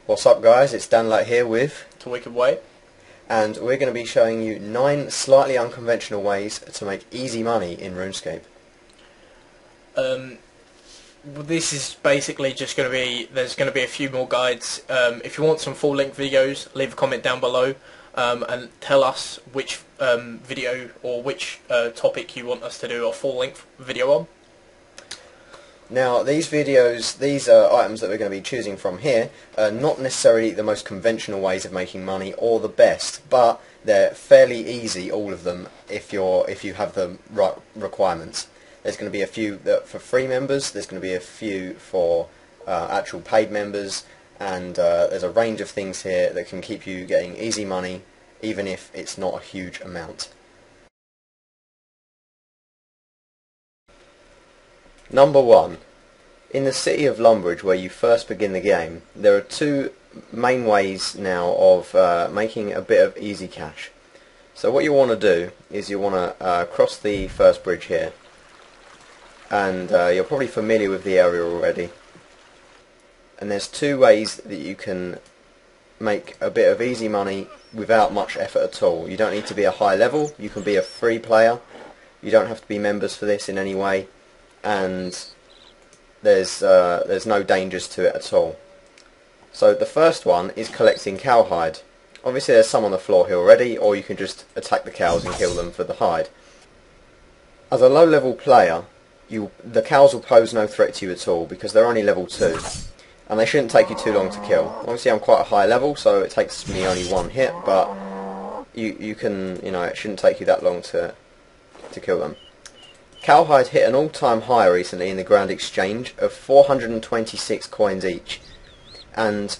What's up guys, it's Dan Light here with To Wicked Way, and we're going to be showing you 9 slightly unconventional ways to make easy money in Runescape. this is basically just going to be, there's going to be a few more guides. If you want some full length videos, leave a comment down below and tell us which video or which topic you want us to do a full length video on. Now these videos, these items that we're going to be choosing from here are not necessarily the most conventional ways of making money or the best, but they're fairly easy, all of them, if you have the right requirements. There's going to be a few that for free members, there's going to be a few for actual paid members, and there's a range of things here that can keep you getting easy money even if it's not a huge amount. Number 1. In the city of Lumbridge, where you first begin the game, there are 2 main ways now of making a bit of easy cash. So what you want to do is you want to cross the first bridge here, and you're probably familiar with the area already. And there's 2 ways that you can make a bit of easy money without much effort at all. You don't need to be a high level, you can be a free player, you don't have to be members for this in any way, and there's no dangers to it at all. So the first one is collecting cowhide. Obviously there's some on the floor here already, or you can just attack the cows and kill them for the hide. As a low level player, the cows will pose no threat to you at all because they're only level 2, and they shouldn't take you too long to kill. Obviously I'm quite a high level, so it takes me only 1 hit, but you can, it shouldn't take you that long to kill them. Cowhide hit an all-time high recently in the Grand Exchange of 426 coins each, and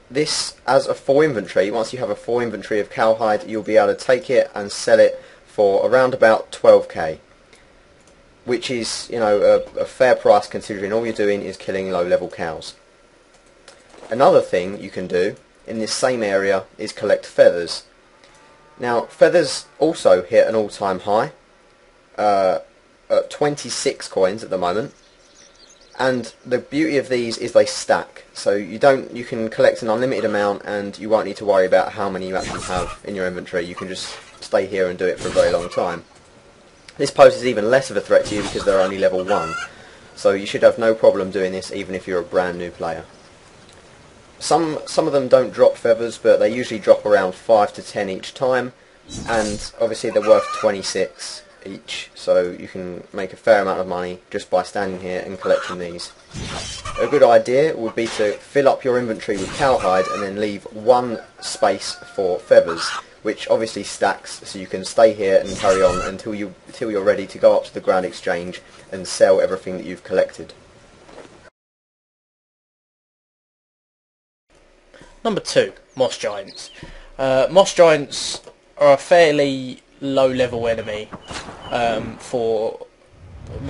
this, as a full inventory, once you have a full inventory of cowhide, you'll be able to take it and sell it for around about 12k, which is a fair price considering all you're doing is killing low-level cows. Another thing you can do in this same area is collect feathers. Now feathers also hit an all-time high at 26 coins at the moment, and the beauty of these is they stack, so you can collect an unlimited amount and you won't need to worry about how many you actually have in your inventory. You can just stay here and do it for a very long time. This poses even less of a threat to you because they're only level 1, so you should have no problem doing this even if you're a brand new player. Some of them don't drop feathers, but they usually drop around 5 to 10 each time, and obviously they're worth 26 each, so you can make a fair amount of money just by standing here and collecting these. A good idea would be to fill up your inventory with cowhide and then leave 1 space for feathers, which obviously stacks, so you can stay here and carry on until you're ready to go up to the Grand Exchange and sell everything that you've collected. Number 2, Moss Giants. Moss Giants are a fairly low level enemy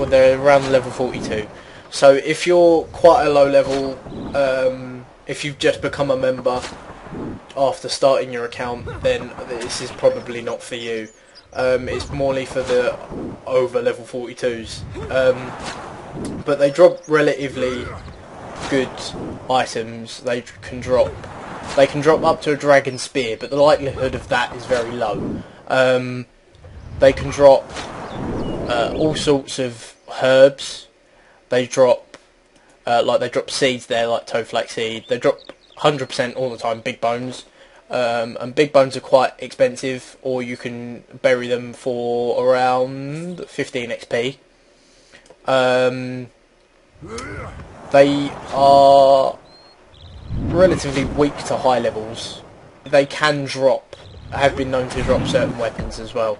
they're around level 42. So if you're quite a low level, if you've just become a member after starting your account, then this is probably not for you. It's morely for the over level 42s, but they drop relatively good items. They can drop up to a dragon spear, but the likelihood of that is very low. They can drop all sorts of herbs. They drop they drop seeds there, like toadflax seed. They drop 100% all the time big bones, and big bones are quite expensive, or you can bury them for around 15 XP. They are relatively weak to high levels. They can have been known to drop certain weapons as well.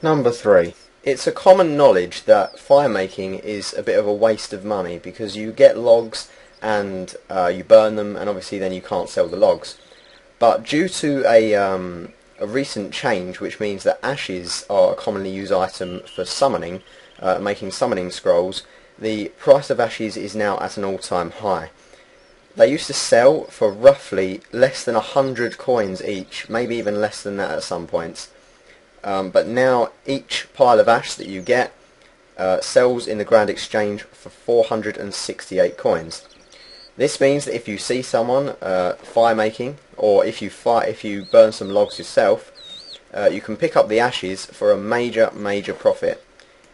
Number 3. It's a common knowledge that fire making is a bit of a waste of money because you get logs and you burn them, and obviously then you can't sell the logs. But due to a recent change, which means that ashes are a commonly used item for summoning, making summoning scrolls, the price of ashes is now at an all-time high. They used to sell for roughly less than 100 coins each, maybe even less than that at some points. But now each pile of ash that you get sells in the Grand Exchange for 468 coins. This means that if you see someone fire making, or if you burn some logs yourself, you can pick up the ashes for a major profit.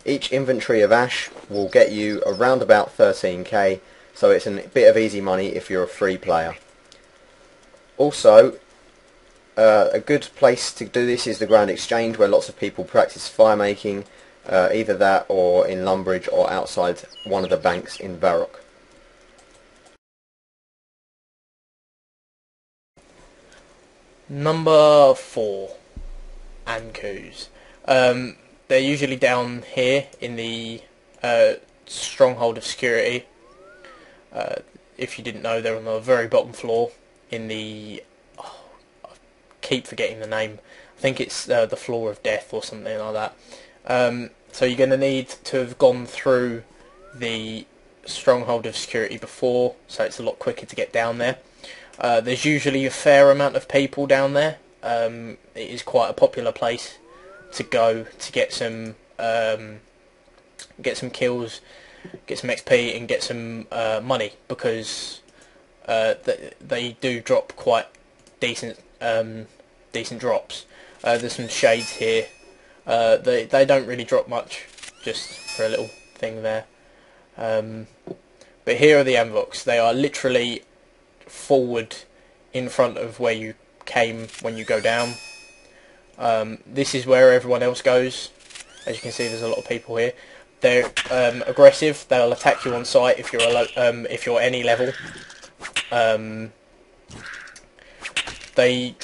Each inventory of ash will get you around about 13k, so it's a bit of easy money if you're a free player. Also, a good place to do this is the Grand Exchange, where lots of people practice fire making, either that or in Lumbridge or outside one of the banks in Varrock. Number 4, Ankous. They're usually down here in the stronghold of security. If you didn't know, they're on the very bottom floor in the... Oh, I keep forgetting the name. I think it's the floor of death or something like that. So you're going to need to have gone through the stronghold of security before, so it's a lot quicker to get down there. There's usually a fair amount of people down there. It is quite a popular place to go to get some kills, get some XP, and get some money, because they do drop quite decent drops. There's some shades here. They don't really drop much, just for a little thing there. But here are the Amvox. They are literally forward in front of where you came when you go down. This is where everyone else goes. As you can see, there's a lot of people here. They're aggressive. They'll attack you on sight if you're any level. They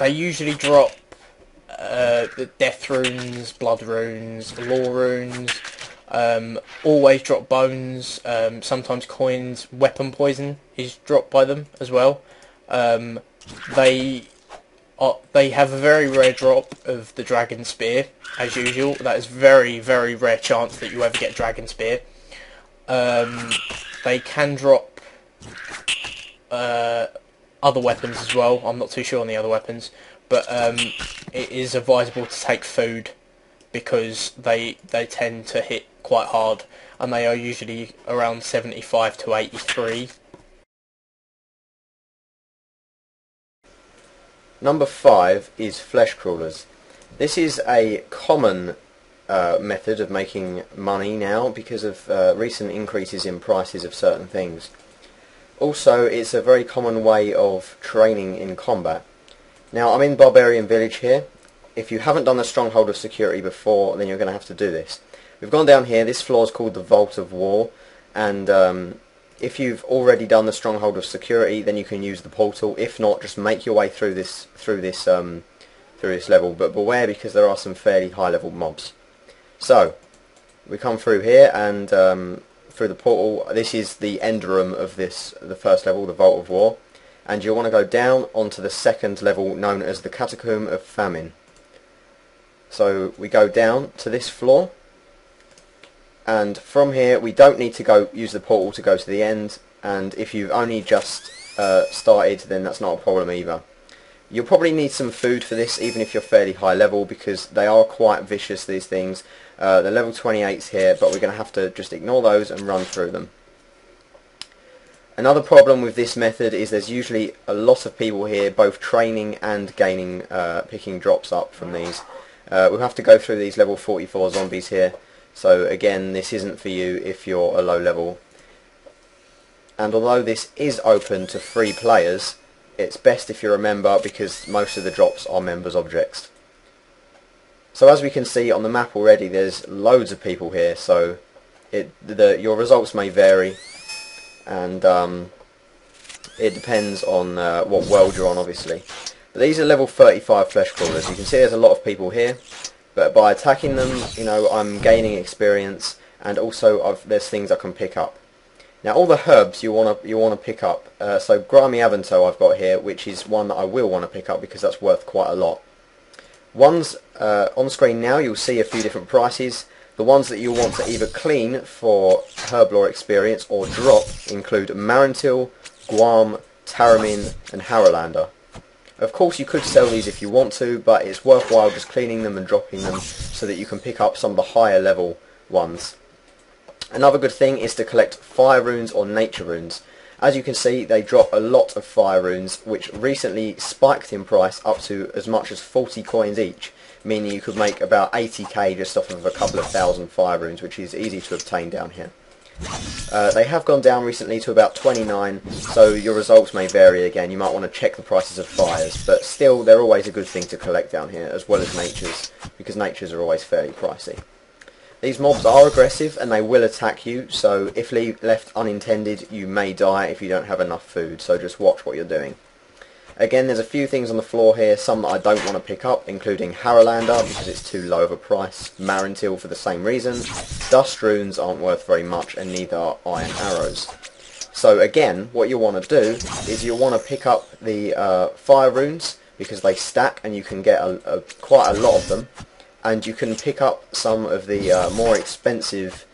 usually drop the death runes, blood runes, lore runes. Always drop bones. Sometimes coins. Weapon poison is dropped by them as well. They have a very rare drop of the dragon spear, as usual. That is very rare chance that you ever get dragon spear. They can drop other weapons as well. I'm not too sure on the other weapons, but it is advisable to take food, because they tend to hit quite hard, and they are usually around 75 to 83. Number 5 is flesh crawlers. This is a common method of making money now because of recent increases in prices of certain things. Also, it's a very common way of training in combat. Now, I'm in Barbarian Village here. If you haven't done the Stronghold of Security before, then you're going to have to do this. We've gone down here. This floor is called the Vault of War, and if you've already done the Stronghold of Security, then you can use the portal. If not, just make your way through this level. But beware, because there are some fairly high level mobs. So we come through here, and through the portal. This is the end room of the first level, the Vault of War, and you'll want to go down onto the second level, known as the Catacomb of Famine. So we go down to this floor, and from here we don't need to go use the portal to go to the end, and if you've only just started, then that's not a problem either. You'll probably need some food for this, even if you're fairly high level, because they are quite vicious, these things. The level 28's here, but we're going to have to just ignore those and run through them. Another problem with this method is there's usually a lot of people here, both training and gaining, picking drops up from these. We'll have to go through these level 44 zombies here, so again, this isn't for you if you're a low level. And although this is open to free players, it's best if you're a member, because most of the drops are members' objects. So as we can see on the map already, there's loads of people here, so your results may vary, and it depends on what world you're on, obviously. But these are level 35 flesh crawlers. You can see there's a lot of people here, but by attacking them, you know, I'm gaining experience, and also there's things I can pick up. Now, all the herbs you want to pick up. So Grimy Avanto I've got here, which is one that I will want to pick up because that's worth quite a lot. Ones on screen now, you'll see a few different prices. The ones that you'll want to either clean for herblore experience or drop include Marantil, Guam, Taramin and Haralander. Of course, you could sell these if you want to, but it's worthwhile just cleaning them and dropping them so that you can pick up some of the higher level ones. Another good thing is to collect fire runes or nature runes. As you can see, they drop a lot of fire runes, which recently spiked in price up to as much as 40 coins each, meaning you could make about 80k just off of a couple of thousand fire runes, which is easy to obtain down here. They have gone down recently to about 29, so your results may vary again. You might want to check the prices of fires, but still they're always a good thing to collect down here, as well as natures, because natures are always fairly pricey. These mobs are aggressive and they will attack you, so if left unintended you may die if you don't have enough food, so just watch what you're doing. Again, there's a few things on the floor here, some that I don't want to pick up, including Haralander because it's too low of a price, Marintil for the same reason, Dust Runes aren't worth very much, and neither are Iron Arrows. So again, what you want to do is you want to pick up the Fire Runes because they stack and you can get quite a lot of them, and you can pick up some of the more expensive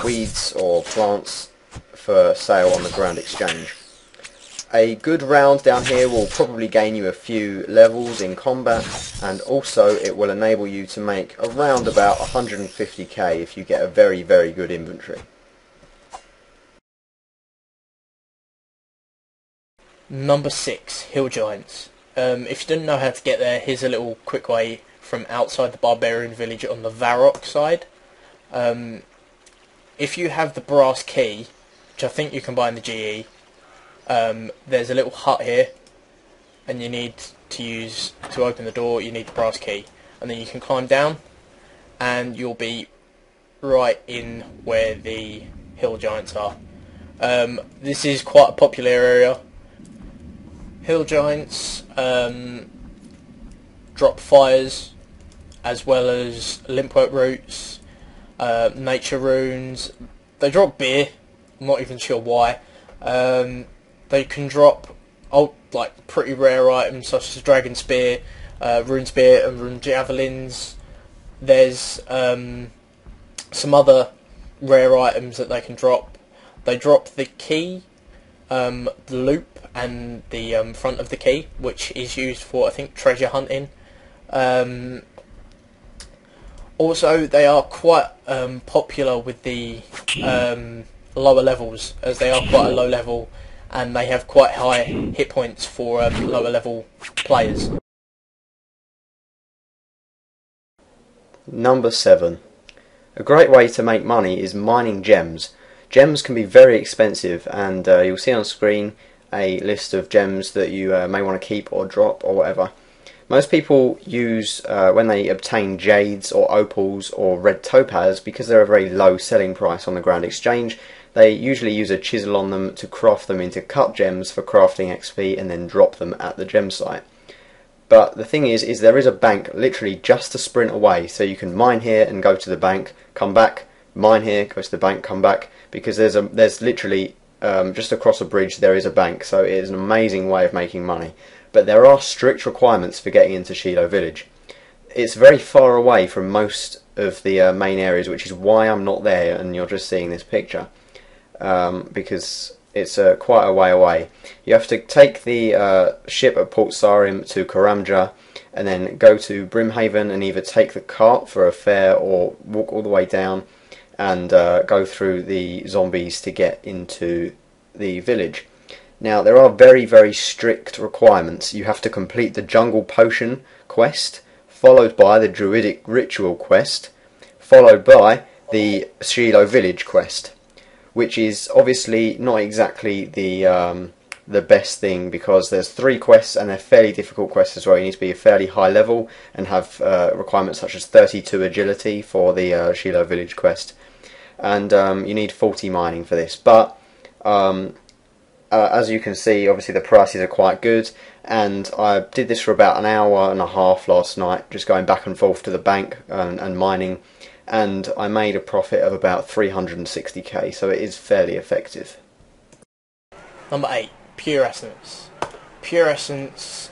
weeds or plants for sale on the Grand Exchange. A good round down here will probably gain you a few levels in combat, and also it will enable you to make around about 150k if you get a very good inventory. Number 6, Hill Giants. If you didn't know how to get there, here's a little quick way from outside the Barbarian village on the Varrock side. If you have the brass key, which I think you can buy in the GE, there's a little hut here, and you need to open the door, you need the brass key, and then you can climb down and you'll be right in where the Hill Giants are. This is quite a popular area. Hill Giants drop fires as well as limpwork roots, nature runes. They drop beer, I'm not even sure why. They can drop like pretty rare items such as Dragon Spear, Rune Spear and Rune Javelins. There's some other rare items that they can drop. They drop the key, the loop and the front of the key, which is used for, I think, treasure hunting. Also, they are quite popular with the lower levels, as they are quite a low level and they have quite high hit points for lower level players. Number 7. A great way to make money is mining gems. Gems can be very expensive, and you'll see on screen a list of gems that you may want to keep or drop or whatever. Most people use, when they obtain jades or opals or red topaz, because they're a very low selling price on the Grand Exchange, they usually use a chisel on them to craft them into cut gems for crafting XP and then drop them at the gem site. But the thing is there is a bank literally just a sprint away, so you can mine here and go to the bank, come back, mine here, go to the bank, come back, because there's literally just across a bridge there is a bank, so it is an amazing way of making money. But there are strict requirements for getting into Shiloh Village. It's very far away from most of the main areas, which is why I'm not there and you're just seeing this picture, because it's quite a way away. You have to take the ship at Port Sarim to Karamja and then go to Brimhaven and either take the cart for a fare or walk all the way down and go through the zombies to get into the village. Now, there are very strict requirements. You have to complete the Jungle Potion quest, followed by the Druidic Ritual quest, followed by the Shiloh Village quest, which is obviously not exactly the best thing, because there's 3 quests and they're fairly difficult quests as well. You need to be a fairly high level and have requirements such as 32 agility for the Shiloh Village quest, and you need 40 mining for this. But as you can see, obviously the prices are quite good, and I did this for about an hour and a half last night, just going back and forth to the bank and mining, and I made a profit of about 360k, so it is fairly effective. Number 8, Pure Essence. Pure Essence,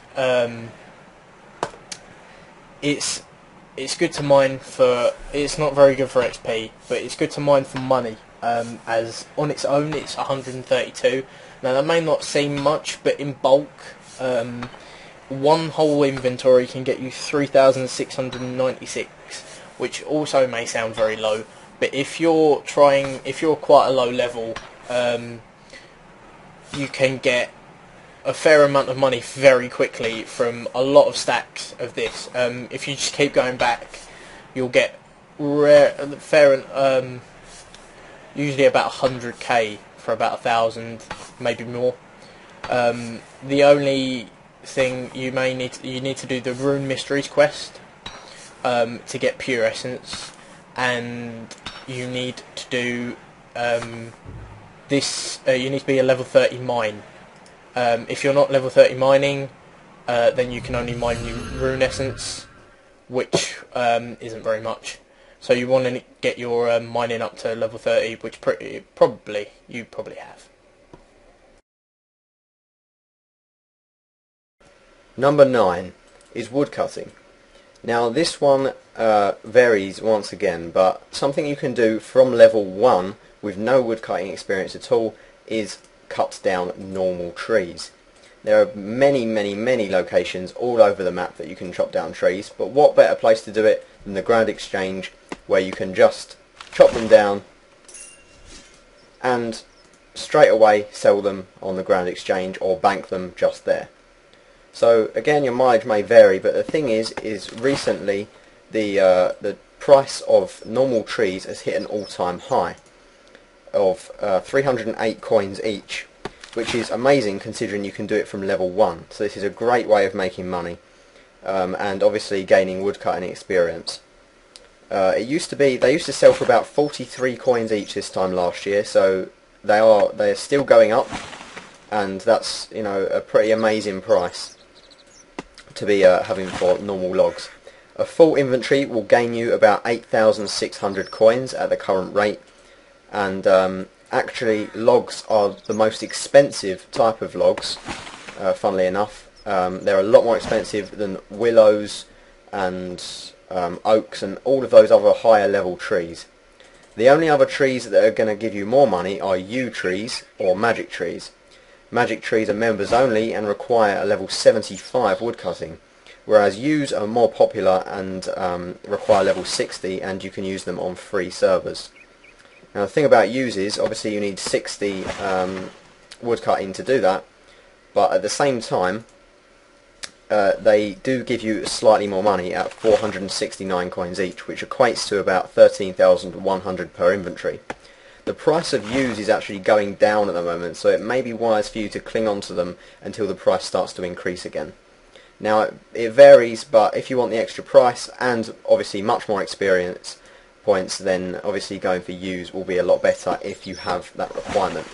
it's good to mine for, it's not very good for XP, but it's good to mine for money, as on its own it's 132. Now that may not seem much, but in bulk, one whole inventory can get you 3,696, which also may sound very low, but if you're quite a low level, you can get a fair amount of money very quickly from a lot of stacks of this. If you just keep going back, you'll get usually about 100k for about 1,000, maybe more. The only thing you need to do the Rune Mysteries quest to get pure essence, and you need to do this. You need to be a level 30 mine. If you're not level 30 mining, then you can only mine rune essence, which isn't very much. So you want to get your mining up to level 30, which you probably have. Number 9 is woodcutting. Now this one varies once again, but something you can do from level 1 with no woodcutting experience at all is cut down normal trees. There are many locations all over the map that you can chop down trees, but what better place to do it than the Grand Exchange, where you can just chop them down and straight away sell them on the Grand Exchange or bank them just there. So again, your mileage may vary, but the thing is recently the price of normal trees has hit an all-time high of 308 coins each, which is amazing considering you can do it from level 1. So this is a great way of making money, and obviously gaining woodcutting experience. They used to sell for about 43 coins each this time last year, so they're still going up, and that's, you know, a pretty amazing price to be having for normal logs. A full inventory will gain you about 8,600 coins at the current rate, and actually logs are the most expensive type of logs, funnily enough. They're a lot more expensive than willows and oaks and all of those other higher level trees. The only other trees that are going to give you more money are yew trees or magic trees. Magic trees are members only and require a level 75 woodcutting, whereas yews are more popular and require level 60, and you can use them on free servers. Now the thing about yews is obviously you need 60 woodcutting to do that, but at the same time they do give you slightly more money at 469 coins each, which equates to about 13,100 per inventory. The price of yews is actually going down at the moment, so it may be wise for you to cling on to them until the price starts to increase again. Now it varies, but if you want the extra price and obviously much more experience points, then obviously going for yews will be a lot better if you have that requirement.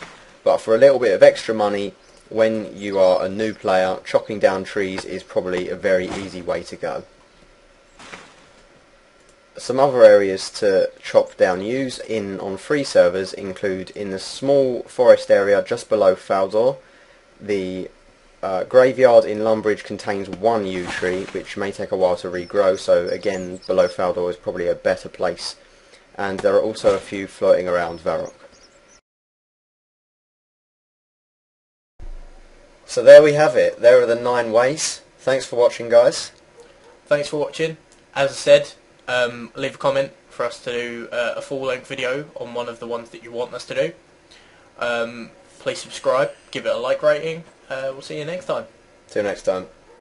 But for a little bit of extra money, when you are a new player, chopping down trees is probably a very easy way to go. Some other areas to chop down yews on free servers include in the small forest area just below Faldor. The graveyard in Lumbridge contains one yew tree, which may take a while to regrow, so again below Faldor is probably a better place. And there are also a few floating around Varrock. So there we have it. There are the 9 ways. Thanks for watching, guys. Thanks for watching. As I said, leave a comment for us to do a full-length video on one of the ones that you want us to do. Please subscribe, give it a like rating. We'll see you next time. See you next time.